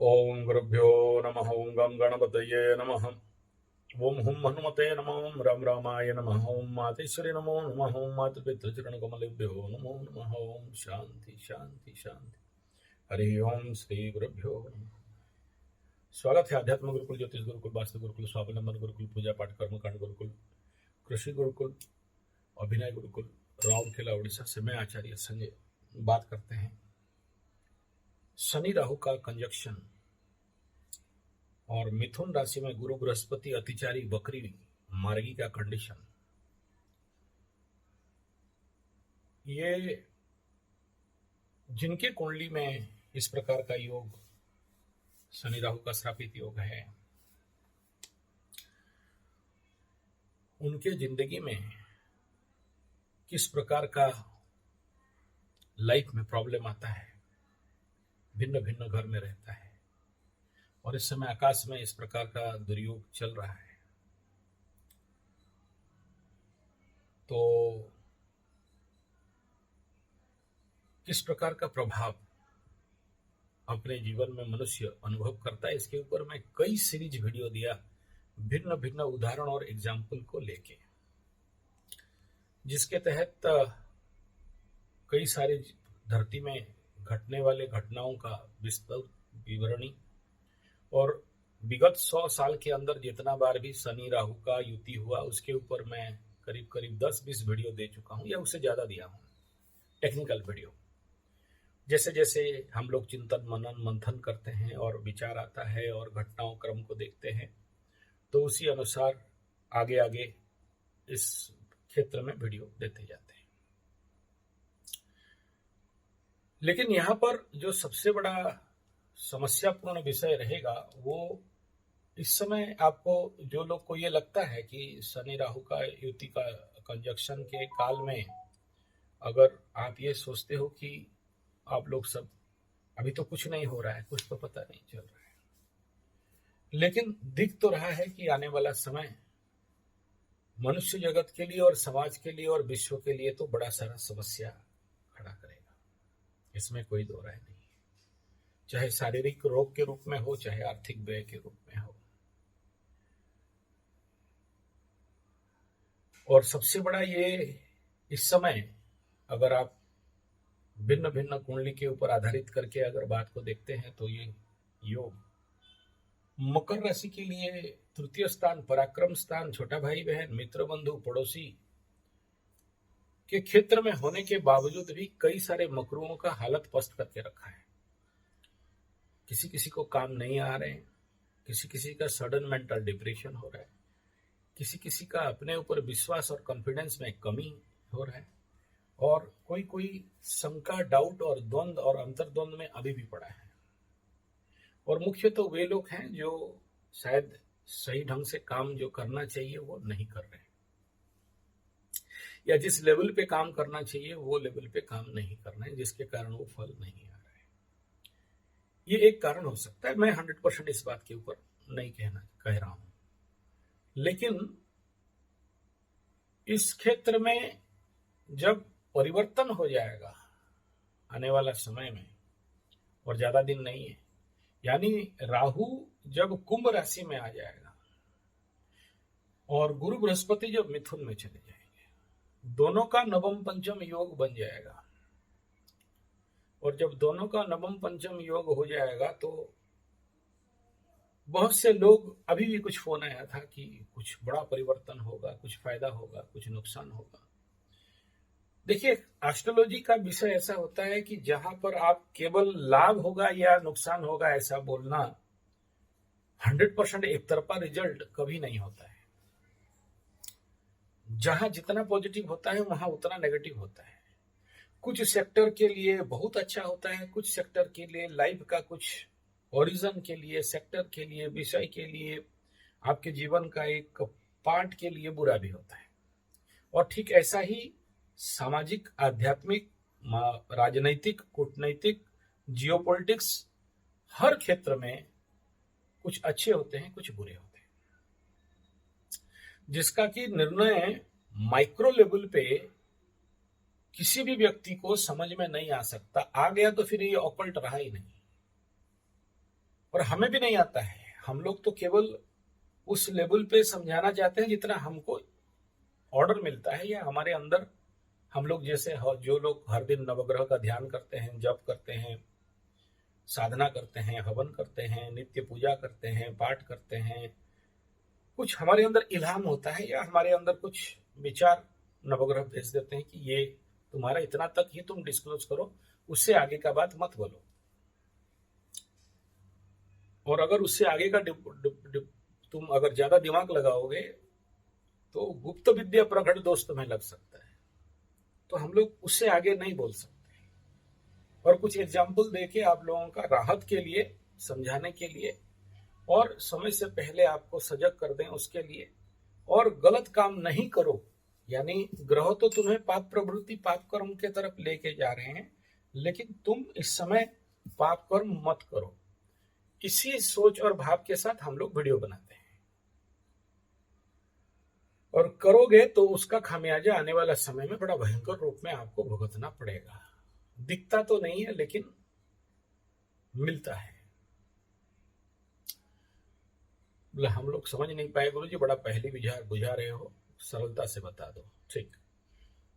ओम गुरुभ्यो नमः। ओम गं गणपतये नमः। ओम हुं हनुमते नमः। ओम राम रामाय नमः। ओम मातेश्वरी नमो नमः। ओम मातृपितृचरणकमलेभ्यो नमो नमः। ओम शांति शांति शांति। हरि ओम श्री गुरुभ्यो नमः। स्वागत है आध्यात्म गुरुकुल, ज्योतिष गुरुकुल, वास्तु गुरुकुल, स्वावलंबन गुरुकुल, पूजा पाठ कर्मकांड गुरुकुल, कृषि गुरुकुल, अभिनय गुरुकुल, राउरकेला उड़ीसा से मैं आचार्य संजय बात करते हैं शनि राहु का कंजक्शन और मिथुन राशि में गुरु बृहस्पति अतिचारी वक्री मार्गी का कंडीशन। ये जिनके कुंडली में इस प्रकार का योग शनि राहु का श्रापित योग है, उनके जिंदगी में किस प्रकार का लाइफ में प्रॉब्लम आता है, भिन्न भिन्न घर में रहता है। और इस समय आकाश में इस प्रकार का दुर्योग चल रहा है, तो किस प्रकार का प्रभाव अपने जीवन में मनुष्य अनुभव करता है, इसके ऊपर मैं कई सीरीज वीडियो दिया भिन्न भिन्न उदाहरण और एग्जाम्पल को लेके, जिसके तहत कई सारे धरती में घटने वाले घटनाओं का विस्तृत विवरणी और विगत 100 साल के अंदर जितना बार भी शनि राहु का युति हुआ उसके ऊपर मैं करीब करीब 10-20 वीडियो दे चुका हूं या उससे ज्यादा दिया हूं, टेक्निकल वीडियो। जैसे जैसे हम लोग चिंतन मनन मंथन करते हैं और विचार आता है और घटनाओं क्रम को देखते हैं, तो उसी अनुसार आगे आगे इस क्षेत्र में वीडियो देते जाते हैं। लेकिन यहाँ पर जो सबसे बड़ा समस्यापूर्ण विषय रहेगा वो इस समय आपको, जो लोग को ये लगता है कि शनि राहु का युति का कंजक्शन के काल में अगर आप ये सोचते हो कि आप लोग सब अभी तो कुछ नहीं हो रहा है, कुछ तो पता नहीं चल रहा है, लेकिन दिख तो रहा है कि आने वाला समय मनुष्य जगत के लिए और समाज के लिए और विश्व के लिए तो बड़ा सारा समस्या खड़ा करेगा, इसमें कोई दो राय नहीं है। चाहे शारीरिक रोग के रूप में हो, चाहे आर्थिक व्यय के रूप में हो। और सबसे बड़ा ये इस समय अगर आप भिन्न भिन्न कुंडली के ऊपर आधारित करके अगर बात को देखते हैं, तो ये योग मकर राशि के लिए तृतीय स्थान, पराक्रम स्थान, छोटा भाई बहन, मित्र बंधु, पड़ोसी के क्षेत्र में होने के बावजूद भी कई सारे मकरुओं का हालत पस्त करके रखा है। किसी किसी को काम नहीं आ रहे हैं, किसी किसी का सडन मेंटल डिप्रेशन हो रहा है, किसी किसी का अपने ऊपर विश्वास और कॉन्फिडेंस में कमी हो रहा है, और कोई कोई शंका, डाउट और द्वंद और अंतर्द्वंद में अभी भी पड़ा है। और मुख्य तो वे लोग हैं जो शायद सही ढंग से काम जो करना चाहिए वो नहीं कर रहे, या जिस लेवल पे काम करना चाहिए वो लेवल पे काम नहीं कर रहे हैं, जिसके कारण वो फल नहीं आ रहा है। ये एक कारण हो सकता है, मैं 100% इस बात के ऊपर नहीं कह रहा हूं, लेकिन इस क्षेत्र में जब परिवर्तन हो जाएगा आने वाला समय में, और ज्यादा दिन नहीं है, यानी राहु जब कुंभ राशि में आ जाएगा और गुरु बृहस्पति जब मिथुन में चले जाएंगे, दोनों का नवम पंचम योग बन जाएगा। और जब दोनों का नवम पंचम योग हो जाएगा तो बहुत से लोग, अभी भी कुछ फोन आया था कि कुछ बड़ा परिवर्तन होगा, कुछ फायदा होगा, कुछ नुकसान होगा। देखिए, एस्ट्रोलॉजी का विषय ऐसा होता है कि जहां पर आप केवल लाभ होगा या नुकसान होगा ऐसा बोलना 100% एक तरफा रिजल्ट कभी नहीं होता है। जहां जितना पॉजिटिव होता है वहां उतना नेगेटिव होता है। कुछ सेक्टर के लिए बहुत अच्छा होता है, कुछ सेक्टर के लिए, लाइफ का कुछ ओरिजन के लिए, सेक्टर के लिए, विषय के लिए, आपके जीवन का एक पार्ट के लिए बुरा भी होता है। और ठीक ऐसा ही सामाजिक, आध्यात्मिक, राजनैतिक, कूटनैतिक, जियोपॉलिटिक्स, हर क्षेत्र में कुछ अच्छे होते हैं, कुछ बुरे होते हैं, जिसका कि निर्णय माइक्रो लेवल पे किसी भी व्यक्ति को समझ में नहीं आ सकता। आ गया तो फिर ये ऑकल्ट रहा ही नहीं। और हमें भी नहीं आता है। हम लोग तो केवल उस लेवल पे समझाना चाहते हैं जितना हमको ऑर्डर मिलता है, या हमारे अंदर हम लोग जैसे जो लोग हर दिन नवग्रह का ध्यान करते हैं, जप करते हैं, साधना करते हैं, हवन करते हैं, नित्य पूजा करते हैं, पाठ करते हैं, कुछ हमारे अंदर इल्हाम होता है या हमारे अंदर कुछ विचार नवग्रह भेज देते हैं कि ये तुम्हारा इतना तक ही तुम डिस्क्लोज करो, उससे आगे का बात मत बोलो। और अगर उससे आगे का तुम अगर ज्यादा दिमाग लगाओगे तो गुप्त विद्या प्रकट दोष तुम्हें लग सकता है। तो हम लोग उससे आगे नहीं बोल सकते। और कुछ एग्जाम्पल देके आप लोगों का राहत के लिए, समझाने के लिए, और समय से पहले आपको सजग कर दें उसके लिए। और गलत काम नहीं करो, यानी ग्रह तो तुम्हें पाप प्रवृत्ति, पाप कर्म के तरफ लेके जा रहे हैं, लेकिन तुम इस समय पाप कर्म मत करो। इसी सोच और भाव के साथ हम लोग वीडियो बनाते हैं। और करोगे तो उसका खामियाजा आने वाला समय में बड़ा भयंकर रूप में आपको भुगतना पड़ेगा। दिखता तो नहीं है लेकिन मिलता है। बोले हम लोग समझ नहीं पाए गुरु जी, बड़ा पहली विचार बुझा रहे हो, सरलता से बता दो। ठीक,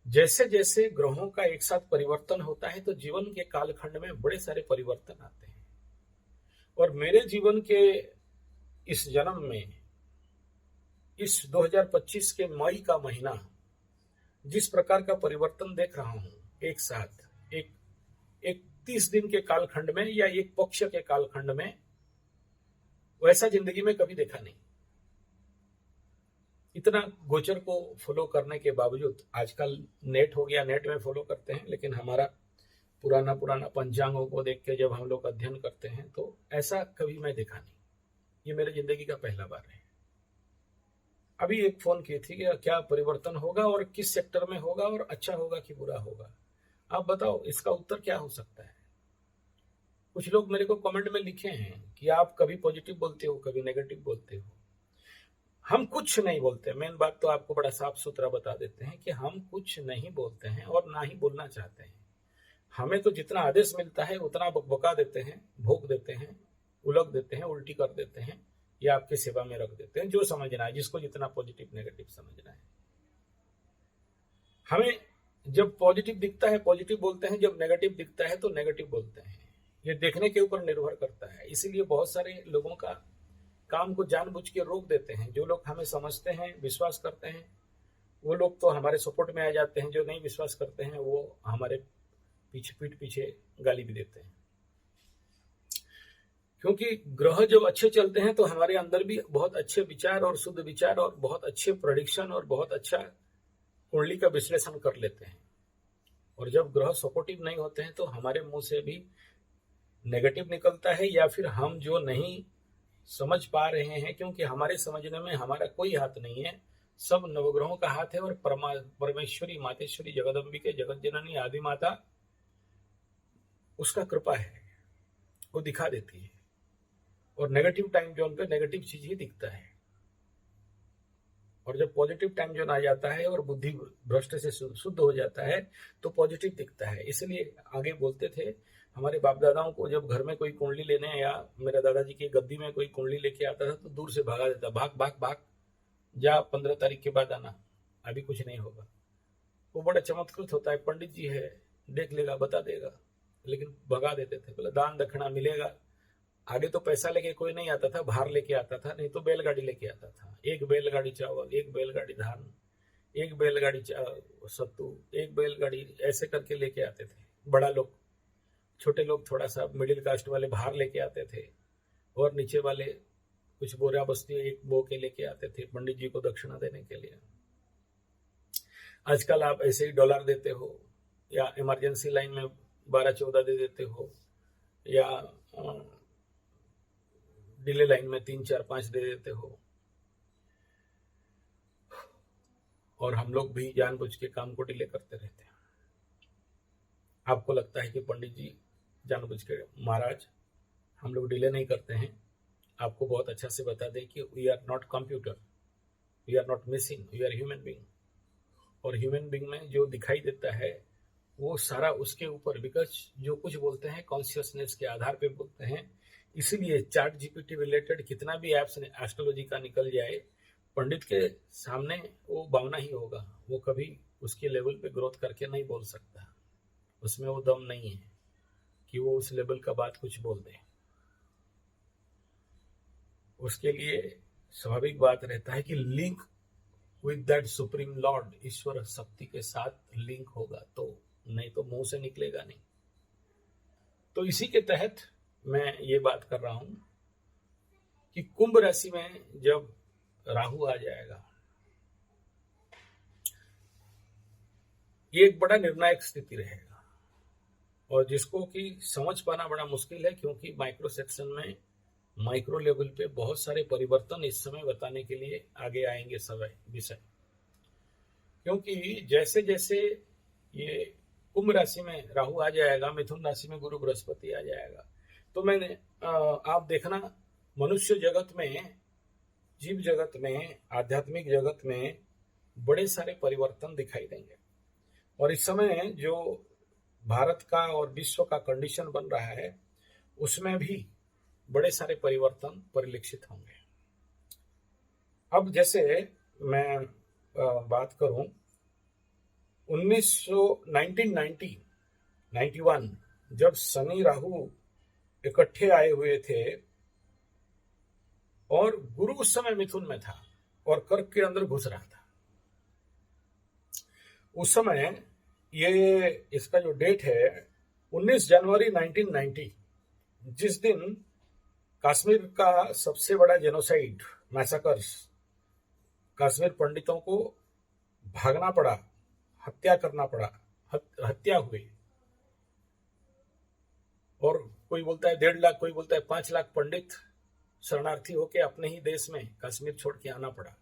जैसे जैसे ग्रहों का एक साथ परिवर्तन होता है तो जीवन के कालखंड में बड़े सारे परिवर्तन आते हैं। और मेरे जीवन के इस जन्म में, इस 2025 के मई का महीना, जिस प्रकार का परिवर्तन देख रहा हूं एक साथ, एक 30 दिन के कालखंड में या एक पक्ष के कालखंड में, वैसा जिंदगी में कभी देखा नहीं। इतना गोचर को फॉलो करने के बावजूद, आजकल नेट हो गया, नेट में फॉलो करते हैं, लेकिन हमारा पुराना पंचांगों को देख के जब हम लोग अध्ययन करते हैं तो ऐसा कभी मैं देखा नहीं। ये मेरे जिंदगी का पहला बार है। अभी एक फोन की थी कि क्या परिवर्तन होगा और किस सेक्टर में होगा और अच्छा होगा कि बुरा होगा, आप बताओ इसका उत्तर क्या हो सकता है। कुछ लोग मेरे को कमेंट में लिखे हैं कि आप कभी पॉजिटिव बोलते हो, कभी नेगेटिव बोलते हो। हम कुछ नहीं बोलते। मेन बात तो आपको बड़ा साफ सुथरा बता देते हैं कि हम कुछ नहीं बोलते हैं और ना ही बोलना चाहते हैं। हमें तो जितना आदेश मिलता है उतना बकबका देते हैं, भोग देते हैं, उलग देते हैं, उल्टी कर देते हैं, या आपकी सेवा में रख देते हैं, जो समझना है, जिसको जितना पॉजिटिव नेगेटिव समझना है। हमें जब पॉजिटिव दिखता है पॉजिटिव बोलते हैं, जब नेगेटिव दिखता है तो नेगेटिव बोलते हैं। ये देखने के ऊपर निर्भर करता है। इसीलिए बहुत सारे लोगों का काम को जानबूझ के रोक देते हैं। जो लोग हमें समझते हैं, विश्वास करते हैं, वो लोग तो हमारे सपोर्ट में आ जाते हैं। जो नहीं विश्वास करते हैं वो हमारे पीठ पीछे गाली भी देते हैं। क्योंकि ग्रह जब अच्छे चलते हैं तो हमारे अंदर भी बहुत अच्छे विचार और शुद्ध विचार और बहुत अच्छे प्रेडिक्शन और बहुत अच्छा कुंडली का विश्लेषण कर लेते हैं। और जब ग्रह सपोर्टिव नहीं होते हैं तो हमारे मुंह से भी नेगेटिव निकलता है, या फिर हम जो नहीं समझ पा रहे हैं, क्योंकि हमारे समझने में हमारा कोई हाथ नहीं है, सब नवग्रहों का हाथ है। और परमेश्वरी मातेश्वरी जगदम्बिके जगत जननी आदि माता, उसका कृपा है, वो दिखा देती है। और नेगेटिव टाइम जोन पे नेगेटिव चीज ही दिखता है। और जब पॉजिटिव टाइम जोन आ जाता है और बुद्धि भ्रष्ट से शुद्ध हो जाता है तो पॉजिटिव दिखता है। इसलिए आगे बोलते थे हमारे बाप दादाओं को, जब घर में कोई कुंडली लेने, या मेरे दादाजी की गद्दी में कोई कुंडली लेके आता था तो दूर से भगा देता, भाग भाग भाग जा, 15 तारीख के बाद आना, अभी कुछ नहीं होगा। वो बड़ा चमत्कृत होता है, पंडित जी है, देख लेगा, बता देगा, लेकिन भगा देते थे। बोला दान दक्षिणा मिलेगा। आगे तो पैसा लेके कोई नहीं आता था, भार लेके आता था, नहीं तो बैलगाड़ी लेके आता था। एक बैलगाड़ी चावल, एक बैलगाड़ी धान, एक बैलगाड़ी सत्तू, एक बैलगाड़ी, ऐसे करके लेके आते थे बड़ा लोग। छोटे लोग थोड़ा सा मिडिल कास्ट वाले भार लेके आते थे, और नीचे वाले कुछ बोरा बस्ती एक बो के लेके आते थे पंडित जी को दक्षिणा देने के लिए। आजकल आप ऐसे ही डॉलर देते हो, या इमरजेंसी लाइन में 12-14 दे देते हो, या डिले लाइन में 3-4-5 दे देते हो। और हम लोग भी जानबूझ के काम को डिले करते रहते हैं। आपको लगता है कि पंडित जी जानबूझ के, महाराज हम लोग डिले नहीं करते हैं। आपको बहुत अच्छा से बता दें कि we are not computer, we are not machine, we are human being. और ह्यूमन बींग में जो दिखाई देता है वो सारा उसके ऊपर, बिकॉज जो कुछ बोलते हैं कॉन्शियसनेस के आधार पे बोलते हैं, इसीलिए चैट जीपीटी रिलेटेड कितना भी एप्स एस्ट्रोलॉजी का निकल जाए, पंडित के सामने वो बावना ही होगा, वो कभी उसके लेवल पे ग्रोथ करके नहीं बोल सकता, उसमें वो दम नहीं है कि वो उस लेवल का बात कुछ बोल दे। उसके लिए स्वाभाविक बात रहता है कि link with that supreme lord, ईश्वर शक्ति के साथ लिंक होगा, तो नहीं तो मुंह से निकलेगा नहीं। तो इसी के तहत मैं ये बात कर रहा हूं कि कुंभ राशि में जब राहु आ जाएगा, ये एक बड़ा निर्णायक स्थिति रहेगा, और जिसको कि समझ पाना बड़ा मुश्किल है, क्योंकि माइक्रो सेक्शन में माइक्रो लेवल पे बहुत सारे परिवर्तन इस समय बताने के लिए आगे आएंगे समय विषय। क्योंकि जैसे जैसे ये कुंभ राशि में राहु आ जाएगा, मिथुन राशि में गुरु बृहस्पति आ जाएगा, तो मैंने आप देखना मनुष्य जगत में, जीव जगत में, आध्यात्मिक जगत में बड़े सारे परिवर्तन दिखाई देंगे। और इस समय जो भारत का और विश्व का कंडीशन बन रहा है, उसमें भी बड़े सारे परिवर्तन परिलक्षित होंगे। अब जैसे मैं बात करूं 1991 जब शनि राहु इकट्ठे आए हुए थे और गुरु उस समय मिथुन में था और कर्क के अंदर घुस रहा था, उस समय ये इसका जो डेट है 19 जनवरी 1990, जिस दिन कश्मीर का सबसे बड़ा जेनोसाइड मैसाकर्स, कश्मीर पंडितों को भागना पड़ा, हत्या करना पड़ा, हत्या हुई, और कोई बोलता है 1.5 लाख, कोई बोलता है 5 लाख पंडित शरणार्थी होके अपने ही देश में कश्मीर छोड़ के आना पड़ा।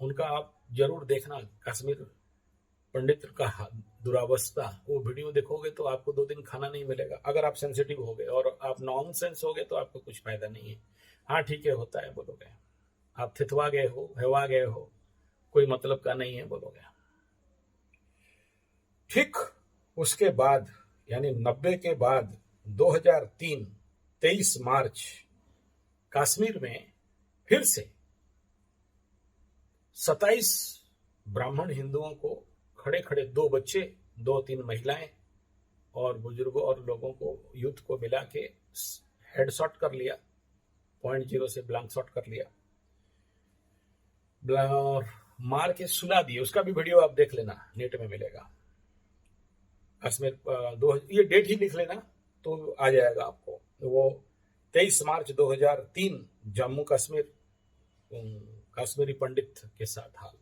उनका आप जरूर देखना, कश्मीर पंडित का दुरावस्था, वो वीडियो देखोगे तो आपको 2 दिन खाना नहीं मिलेगा, अगर आप सेंसिटिव हो गए और आप नॉनसेंस हो गए तो आपको कुछ फायदा नहीं है। हाँ ठीक है, होता है बोलोगे, आप थितवा गए हो, हेवा गए हो, कोई मतलब का नहीं है बोलोगे। ठीक उसके बाद यानी 90 के बाद 2003 23 मार्च कश्मीर में फिर से 27 ब्राह्मण हिंदुओं को खड़े खड़े, 2 बच्चे, 2-3 महिलाएं और बुजुर्गों और लोगों को, यूथ को मिला के हेडशॉट कर लिया, 0.0 से ब्लैंक शॉट कर लिया और मार के सुला दिए। उसका भी वीडियो आप देख लेना, नेट में मिलेगा। कश्मीर ये डेट ही लिख लेना तो आ जाएगा आपको। वो 23 मार्च 2003 जम्मू कश्मीर, कश्मीरी पंडित के साथ हाल।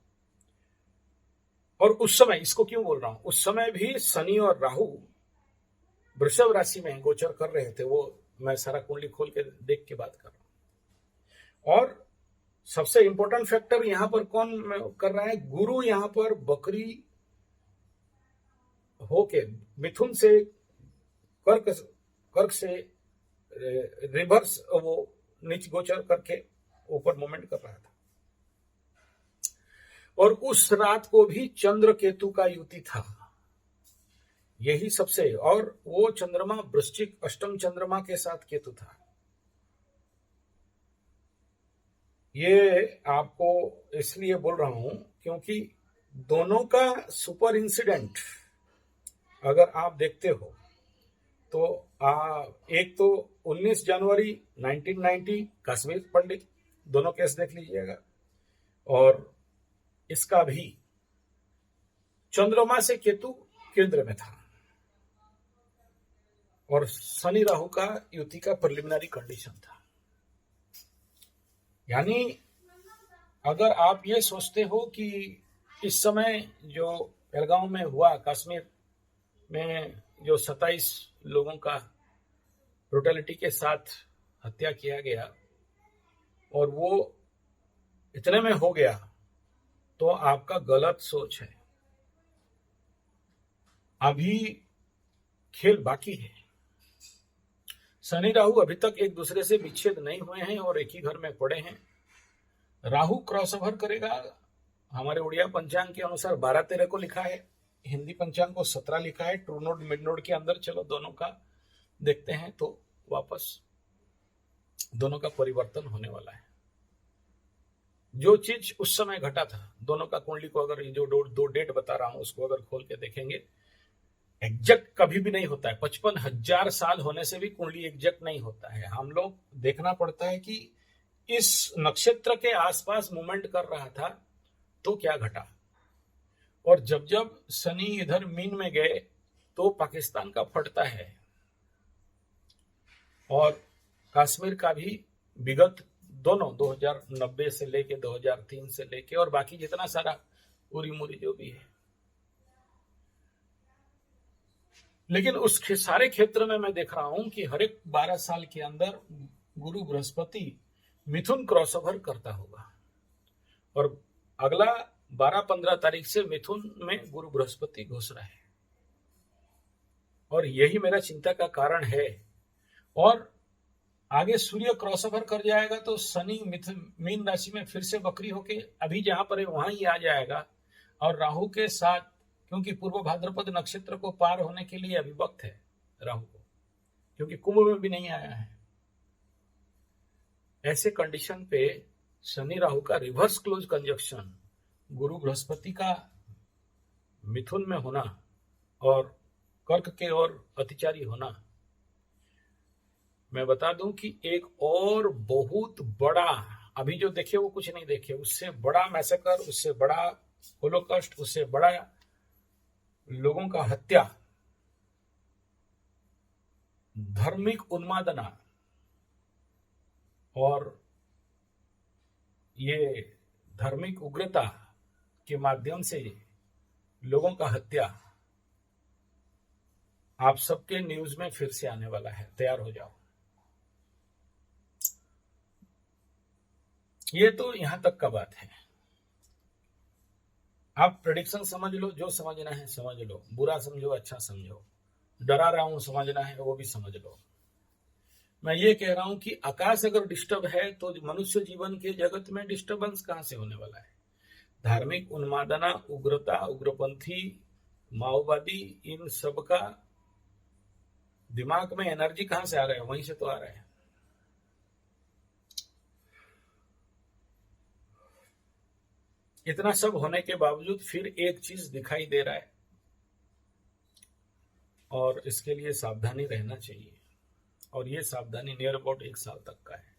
और उस समय, इसको क्यों बोल रहा हूं, उस समय भी शनि और राहु वृषभ राशि में गोचर कर रहे थे। वो मैं सारा कुंडली खोल के देख के बात कर रहा हूं। और सबसे इंपॉर्टेंट फैक्टर यहां पर कौन कर रहा है, गुरु यहां पर बकरी होके मिथुन से कर्क से रिवर्स वो नीच गोचर करके ऊपर मूवमेंट कर रहा था। और उस रात को भी चंद्र केतु का युति था, यही सबसे, और वो चंद्रमा वृश्चिक अष्टम चंद्रमा के साथ केतु था। ये आपको इसलिए बोल रहा हूं क्योंकि दोनों का सुपर इंसिडेंट अगर आप देखते हो तो एक तो 19 जनवरी 1990 कश्मीर पंडित, दोनों केस देख लीजिएगा, और इसका भी चंद्रमा से केतु केंद्र में था और शनि राहु का युति का प्रिलिमिनरी कंडीशन था। यानी अगर आप ये सोचते हो कि इस समय जो पहलगांव में हुआ, कश्मीर में जो 27 लोगों का ब्रुटलिटी के साथ हत्या किया गया और वो इतने में हो गया, तो आपका गलत सोच है। अभी खेल बाकी है। शनि राहु अभी तक एक दूसरे से विच्छेद नहीं हुए हैं और एक ही घर में पड़े हैं। राहु क्रॉस ओवर करेगा, हमारे उड़िया पंचांग के अनुसार 12-13 को लिखा है, हिंदी पंचांग को 17 लिखा है, ट्रू नोड मिड नोड के अंदर चलो दोनों का देखते हैं तो वापस दोनों का परिवर्तन होने वाला है। जो चीज उस समय घटा था, दोनों का कुंडली को अगर जो दो डेट बता रहा हूं उसको अगर खोल के देखेंगे, एग्जैक्ट कभी भी नहीं होता है। 55,000 साल होने से भी कुंडली एग्जैक्ट नहीं होता है। हम लोग देखना पड़ता है कि इस नक्षत्र के आसपास मूवमेंट कर रहा था तो क्या घटा। और जब जब शनि इधर मीन में गए तो पाकिस्तान का फटता है, और कश्मीर का भी विगत दोनों 2090 से लेके 2003 से लेके और बाकी जितना सारा पूरी मूरी जो भी है, लेकिन उस सारे क्षेत्र में मैं देख रहा हूं कि हर एक 12 साल के अंदर गुरु बृहस्पति मिथुन क्रॉसओवर करता होगा, और अगला 12-15 तारीख से मिथुन में गुरु बृहस्पति घुस रहा है, और यही मेरा चिंता का कारण है। और आगे सूर्य क्रॉसओवर कर जाएगा तो शनि मीन राशि में फिर से वक्री होके अभी जहां पर है वहां ही आ जाएगा, और राहु के साथ, क्योंकि पूर्व भाद्रपद नक्षत्र को पार होने के लिए अभी वक्त है राहु को, क्योंकि कुंभ में भी नहीं आया है। ऐसे कंडीशन पे शनि राहु का रिवर्स क्लोज कंजक्शन, गुरु बृहस्पति का मिथुन में होना और कर्क के और अतिचारी होना, मैं बता दूं कि एक और बहुत बड़ा, अभी जो देखे वो कुछ नहीं देखे, उससे बड़ा मैसेकर, उससे बड़ा होलोकॉस्ट, उससे बड़ा लोगों का हत्या, धार्मिक उन्मादना और ये धार्मिक उग्रता के माध्यम से लोगों का हत्या आप सबके न्यूज में फिर से आने वाला है, तैयार हो जाओ। ये तो यहां तक का बात है। आप प्रेडिक्शन समझ लो, जो समझना है समझ लो, बुरा समझो अच्छा समझो, डरा रहा हूं समझना है वो भी समझ लो। मैं ये कह रहा हूं कि आकाश अगर डिस्टर्ब है तो मनुष्य जीवन के जगत में डिस्टर्बेंस कहां से होने वाला है। धार्मिक उन्मादना, उग्रता, उग्रपंथी, माओवादी, इन सब का दिमाग में एनर्जी कहां से आ रहा है, वहीं से तो आ रहा है। इतना सब होने के बावजूद फिर एक चीज दिखाई दे रहा है, और इसके लिए सावधानी रहना चाहिए, और ये सावधानी नियर अबाउट 1 साल तक का है,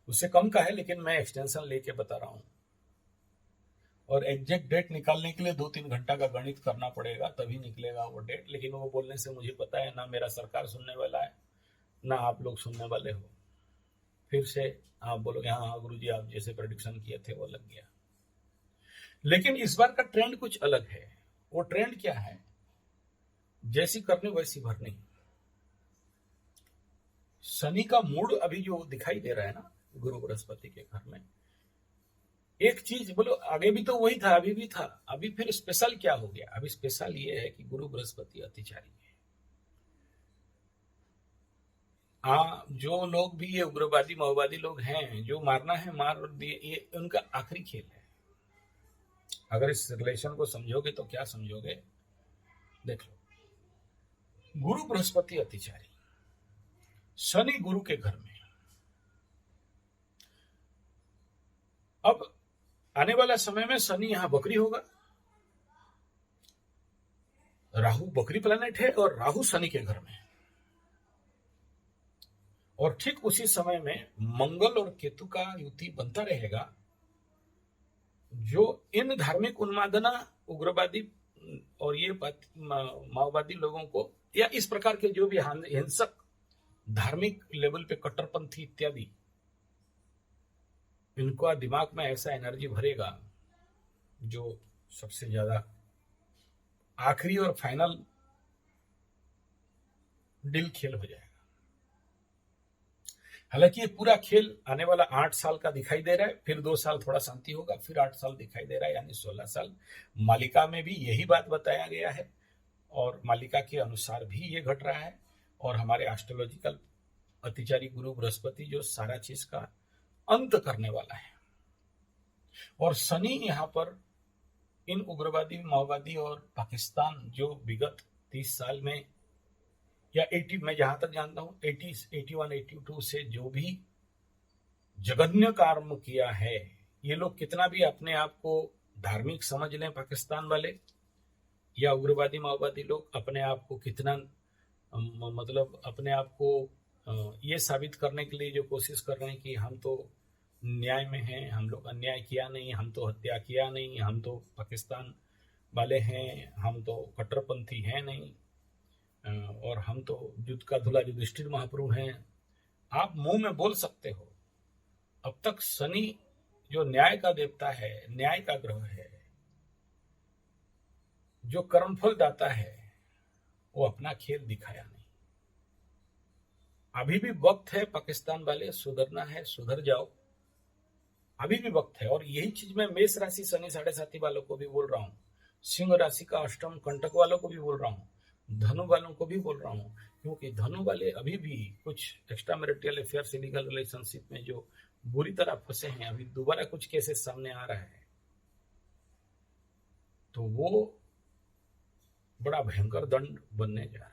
उससे कम का है, लेकिन मैं एक्सटेंशन लेके बता रहा हूं। और एग्जैक्ट डेट निकालने के लिए 2-3 घंटा का गणित करना पड़ेगा, तभी निकलेगा वो डेट। लेकिन वो बोलने से मुझे पता है ना मेरा सरकार सुनने वाला है, ना आप लोग सुनने वाले हो। फिर से आप बोलोगे हाँ गुरु जी आप जैसे प्रेडिक्शन किए थे वो लग गया। लेकिन इस बार का ट्रेंड कुछ अलग है। वो ट्रेंड क्या है, जैसी करनी वैसी भरनी। शनि का मूड अभी जो दिखाई दे रहा है ना गुरु बृहस्पति के घर में, एक चीज बोलो, आगे भी तो वही था, अभी भी था, अभी फिर स्पेशल क्या हो गया। अभी स्पेशल ये है कि गुरु बृहस्पति अतिचारी है। जो लोग भी ये उग्रवादी माओवादी लोग हैं, जो मारना है मार दिए, ये उनका आखिरी खेल है। अगर इस रिलेशन को समझोगे तो क्या समझोगे, देख लो। गुरु बृहस्पति अतिचारी, शनि गुरु के घर में। अब आने वाला समय में शनि यहां बकरी होगा, राहु बकरी प्लैनेट है और राहु शनि के घर में है। और ठीक उसी समय में मंगल और केतु का युति बनता रहेगा, जो इन धार्मिक उन्मादना, उग्रवादी और ये माओवादी लोगों को, या इस प्रकार के जो भी हिंसक धार्मिक लेवल पे कट्टरपंथी इत्यादि, इनका दिमाग में ऐसा एनर्जी भरेगा जो सबसे ज्यादा आखिरी और फाइनल डील खेल हो जाएगा। हालांकि ये पूरा खेल आने वाला 8 साल का दिखाई दे रहा है, फिर 2 साल थोड़ा शांति होगा, फिर 8 साल दिखाई दे रहा है, यानी 16 साल। मालिका में भी यही बात बताया गया है, और मालिका के अनुसार भी ये घट रहा है। और हमारे एस्ट्रोलॉजिकल अतिचारी गुरु बृहस्पति जो सारा चीज का अंत करने वाला है। और शनि यहां पर इन उग्रवादी, माओवादी और पाकिस्तान जो विगत 30 साल में या 80, मैं जहां तक जानता हूं 80, 81, 82 से जो भी जघन्य कर्म किया है, ये लोग कितना भी अपने आप को धार्मिक समझ लें पाकिस्तान वाले या उग्रवादी माओवादी लोग अपने आप को कितना मतलब अपने आप को ये साबित करने के लिए जो कोशिश कर रहे हैं कि हम तो न्याय में हैं, हम लोग अन्याय किया नहीं, हम तो हत्या किया नहीं, हम तो पाकिस्तान वाले हैं, हम तो कट्टरपंथी हैं नहीं, और हम तो युद्ध का धुला युधिष्ठिर महाप्रभु हैं। आप मुंह में बोल सकते हो, अब तक शनि जो न्याय का देवता है, न्याय का ग्रह है, जो कर्मफल दाता है, वो अपना खेल दिखाया नहीं। अभी भी वक्त है पाकिस्तान वाले, सुधरना है, सुधर जाओ, अभी भी वक्त है। और यही चीज मैं मेष राशि शनि 7.5 वालों को भी बोल रहा हूँ, सिंह राशि का अष्टम कंटक वालों को भी बोल रहा हूँ, धनु वालों को भी बोल रहा हूँ, क्योंकि धनु वाले अभी भी कुछ extra marital affair, illegal relationship में जो बुरी तरह फंसे हैं, अभी दोबारा कुछ केसेस सामने आ रहा है, तो वो बड़ा भयंकर दंड बनने जा रहा है।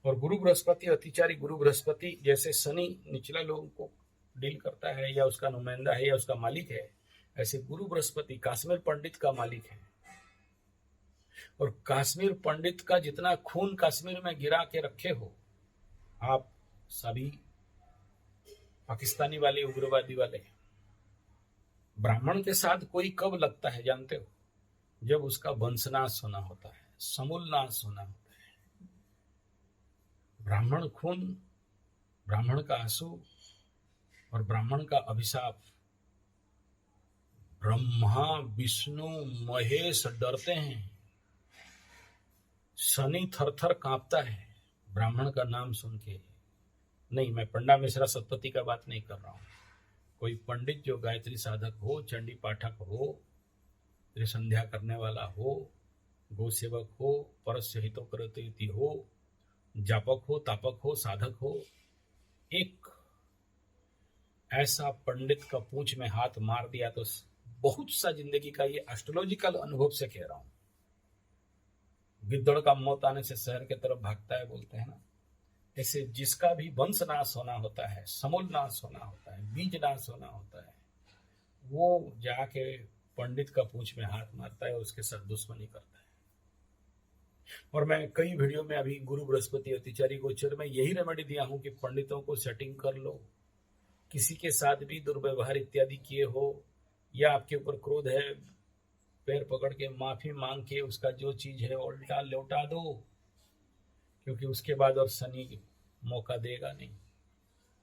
और गुरु बृहस्पति, अतिचारी गुरु बृहस्पति, जैसे शनि निचला लोगों को डील करता है या उसका नुमाइंदा है या उसका मालिक है, ऐसे गुरु बृहस्पति कश्मीर पंडित का मालिक है। और कश्मीर पंडित का जितना खून कश्मीर में गिरा के रखे हो आप सभी पाकिस्तानी वाले, उग्रवादी वाले, ब्राह्मण के साथ कोई कब लगता है जानते हो? जब उसका वंशनाश होना होता है, समूल नाश होना होता है। ब्राह्मण खून, ब्राह्मण का आंसू और ब्राह्मण का अभिशाप, ब्रह्मा विष्णु महेश डरते हैं, शनि थर थर कांपता है ब्राह्मण का नाम सुन के। नहीं, मैं पंडा मिश्रा सतपति का बात नहीं कर रहा हूं। कोई पंडित जो गायत्री साधक हो, चंडी पाठक हो, त्रिसंध्या करने वाला हो, गो सेवक हो, परस्य हितोपरति हो, जापक हो, तापक हो, साधक हो, एक ऐसा पंडित का पूंछ में हाथ मार दिया तो बहुत सा जिंदगी का, ये एस्ट्रोलॉजिकल अनुभव से कह रहा हूं, गिद्दड़ का मौत आने से शहर के तरफ भागता है बोलते हैं ना, ऐसे जिसका भी वंश नाश होना होता है, समूल नाश होना होता है, बीज नाश होना होता है, वो जाके पंडित का पूंछ में हाथ मारता है, उसके साथ दुश्मनी करता है। और मैं कई वीडियो में अभी गुरु बृहस्पति अतिचारी गोचर में यही रेमेडी दिया हूं कि पंडितों को सेटिंग कर लो, किसी के साथ भी दुर्व्यवहार इत्यादि किए हो या आपके ऊपर क्रोध है, पैर पकड़ के माफी मांग के उसका जो चीज है उल्टा लौटा दो, क्योंकि उसके बाद और शनि मौका देगा नहीं,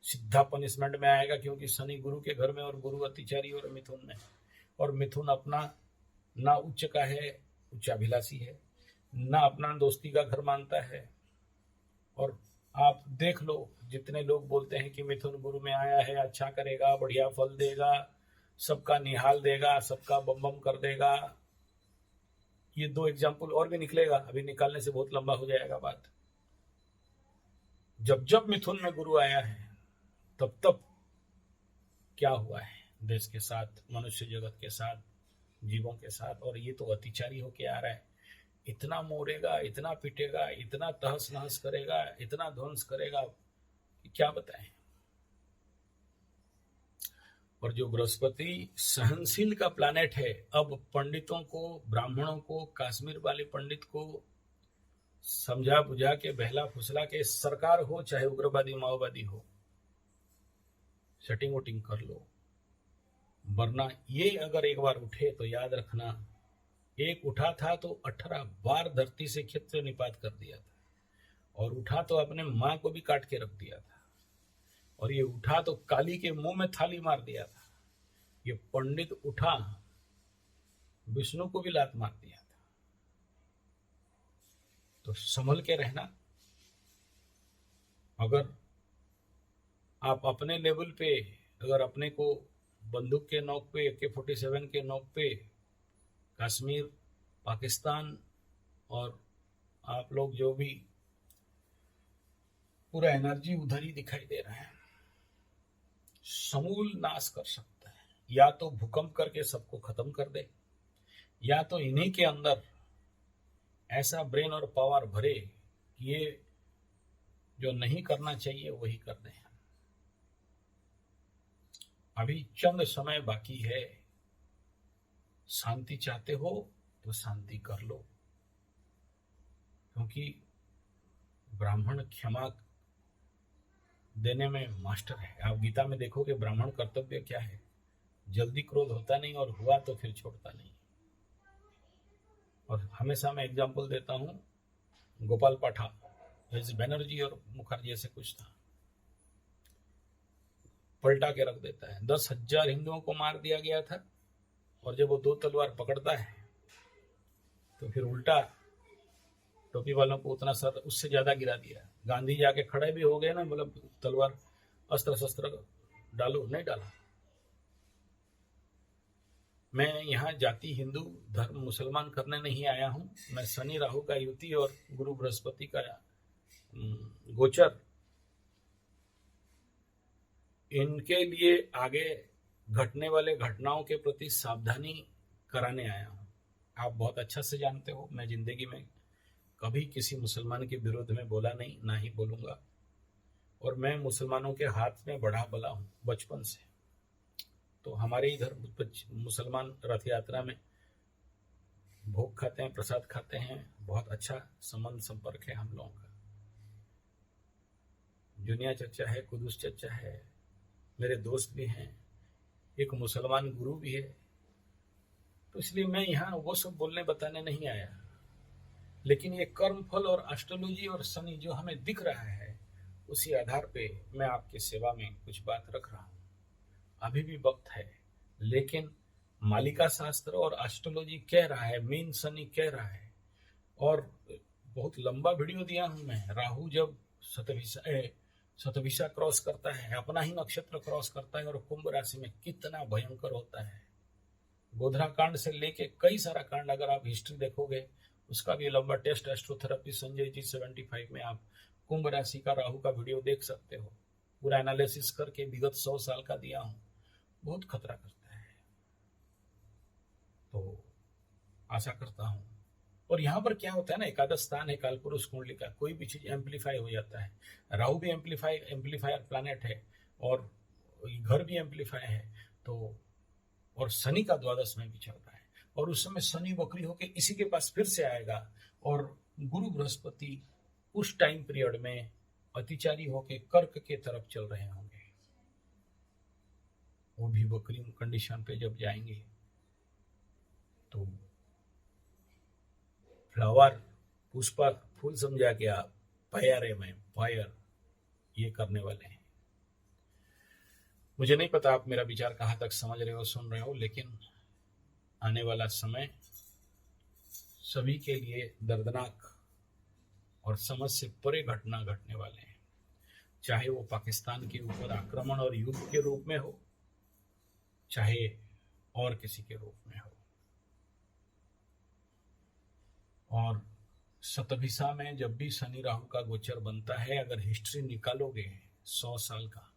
सीधा पनिशमेंट में आएगा, क्योंकि शनि गुरु के घर में और गुरु अतिचारी और मिथुन में, और मिथुन अपना ना उच्च का है, उच्चाभिलाषी है, ना अपना दोस्ती का घर मानता है। और आप देख लो, जितने लोग बोलते हैं कि मिथुन गुरु में आया है, अच्छा करेगा, बढ़िया फल देगा, सबका निहाल देगा, सबका बम बम कर देगा, ये 2 एग्जाम्पल और भी निकलेगा, अभी निकालने से बहुत लंबा हो जाएगा बात। जब जब मिथुन में गुरु आया है तब तब क्या हुआ है देश के साथ, मनुष्य जगत के साथ, जीवों के साथ, और ये तो अतिचारी होके आ रहा है। इतना मोड़ेगा, इतना पिटेगा, इतना तहस नहस करेगा, इतना ध्वंस करेगा कि क्या बताएं। और जो बृहस्पति सहनशील का प्लैनेट है, अब पंडितों को, ब्राह्मणों को, कश्मीर वाले पंडित को समझा बुझा के, बहला फुसला के, सरकार हो चाहे उग्रवादी माओवादी हो, सेटिंग वोटिंग कर लो, वरना ये अगर एक बार उठे तो याद रखना, एक उठा था तो 18 बार धरती से क्षेत्र निपात कर दिया था, और उठा तो अपने मां को भी काट के रख दिया था, और ये उठा तो काली के मुंह में थाली मार दिया था। ये पंडित उठा, विष्णु को भी लात मार दिया था। तो संभल के रहना। अगर आप अपने लेवल पे, अगर अपने को बंदूक के नोक पे, AK-47 के नोक पे कश्मीर, पाकिस्तान और आप लोग जो भी पूरा एनर्जी उधर ही दिखाई दे रहा है, समूल नाश कर सकता है। या तो भूकंप करके सबको खत्म कर दे, या तो इन्हीं के अंदर ऐसा ब्रेन और पावर भरे कि ये जो नहीं करना चाहिए वही कर दें। अभी चंद समय बाकी है। शांति चाहते हो तो शांति कर लो, क्योंकि ब्राह्मण क्षमा देने में मास्टर है। आप गीता में देखोगे ब्राह्मण कर्तव्य क्या है, जल्दी क्रोध होता नहीं और हुआ तो फिर छोड़ता नहीं। और हमेशा मैं एग्जाम्पल देता हूँ, गोपाल पाठा बनर्जी और मुखर्जी ऐसे कुछ था, पलटा के रख देता है। 10,000 हिंदुओं को मार दिया गया था और जब वो 2 तलवार पकड़ता है तो फिर उल्टा टोपी वालों को उतना सर उससे ज्यादा गिरा दिया। गांधी जाके खड़े भी हो गए ना, मतलब तलवार अस्त्र शस्त्र डालो, नहीं डाला। मैं यहाँ जाति हिंदू धर्म मुसलमान करने नहीं आया हूँ। मैं शनि राहु का युति और गुरु बृहस्पति का गोचर, इनके लिए आगे घटने वाले घटनाओं के प्रति सावधानी कराने आया हूँ। आप बहुत अच्छा से जानते हो, मैं जिंदगी में कभी किसी मुसलमान के विरोध में बोला नहीं, ना ही बोलूंगा। और मैं मुसलमानों के हाथ में बढ़ा बला हूँ बचपन से। तो हमारे इधर मुसलमान रथ यात्रा में भोग खाते हैं, प्रसाद खाते हैं। बहुत अच्छा संबंध संपर्क है हम लोगों का। जुनिया चचा है, कुदूस चचा है, मेरे दोस्त भी हैं, एक मुसलमान गुरु भी है। तो इसलिए मैं यहाँ वो सब बोलने बताने नहीं आया। लेकिन ये कर्म फल और एस्ट्रोलॉजी और शनि जो हमें दिख रहा है, उसी आधार पे मैं आपकी सेवा में कुछ बात रख रहा हूँ। अभी भी वक्त है, लेकिन मालिका शास्त्र और एस्ट्रोलॉजी कह रहा है, मीन शनि कह रहा है। और बहुत लंबा वीडियो दिया हूं मैं। राहु जब शतभिषा क्रॉस करता है, अपना ही नक्षत्र क्रॉस करता है और कुंभ राशि में कितना भयंकर होता है। गोधरा कांड से लेके कई सारा कांड अगर आप हिस्ट्री देखोगे, उसका भी लंबा टेस्ट एस्ट्रोथेरेपी संजय जी 75 में आप कुंभ राशि का राहु का वीडियो देख सकते हो। पूरा एनालिसिस करके विगत 100 साल का दिया हूं। बहुत खतरा करता है। तो आशा करता हूं। और यहाँ पर क्या होता है ना, एकादश स्थान है कालपुरुष कुंडली का, कोई भी चीज एम्पलीफाई हो जाता है। राहु भी एम्पलीफायर प्लैनेट है और घर भी एम्पलीफाई है। तो और शनि का द्वादश में भी चल रहा है, और उस समय शनि वक्री होकर इसी के पास फिर से आएगा। और गुरु बृहस्पति उस टाइम पीरियड में अतिचारी होकर कर्क के तरफ चल रहे होंगे। वो भी वक्री कंडीशन पे जब जाएंगे तो फ्लावर पुष्पा फूल समझा के आप फायर में फायर ये करने वाले हैं। मुझे नहीं पता आप मेरा विचार कहाँ तक समझ रहे हो, सुन रहे हो, लेकिन आने वाला समय सभी के लिए दर्दनाक और समझ से परे घटना घटने वाले हैं। चाहे वो पाकिस्तान के ऊपर आक्रमण और युद्ध के रूप में हो, चाहे और किसी के रूप में हो। और शतभिषा में जब भी शनि राहु का गोचर बनता है, अगर हिस्ट्री निकालोगे 100 साल का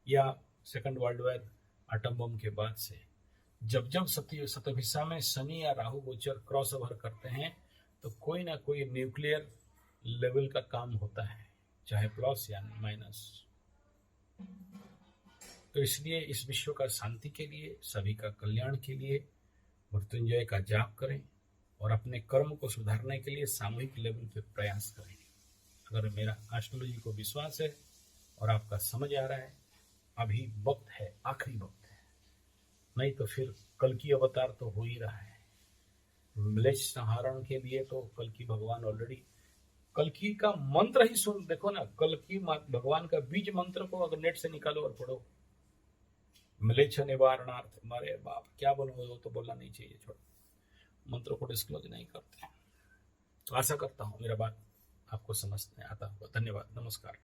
या second world war atom bomb के बाद से, जब जब शतभिषा में शनि या राहु गोचर क्रॉस ओवर करते हैं तो कोई ना कोई न्यूक्लियर लेवल का काम होता है, चाहे प्लस या माइनस। तो इसलिए इस विश्व का शांति के लिए, सभी का कल्याण के लिए मृत्युंजय का जाप करें और अपने कर्म को सुधारने के लिए सामूहिक लेवल पे प्रयास करें। अगर मेरा एस्ट्रोलॉजी को विश्वास है और आपका समझ आ रहा है, अभी वक्त है, आखिरी वक्त है, नहीं तो फिर कल की अवतार तो हो ही रहा है। म्लेच्छ संहारण के लिए तो कल की भगवान ऑलरेडी, कल की का मंत्र ही सुन देखो ना, कल की भगवान का बीज मंत्र को अगर नेट से निकालो और पढ़ो, म्लेच्छ निवारणार्थ, मारे बाप क्या बोलो, वो तो बोलना नहीं चाहिए, छोड़ो, मंत्र को डिस्क्लोज नहीं करते। तो आशा करता हूं मेरा बात आपको समझ में आता होगा। धन्यवाद, नमस्कार।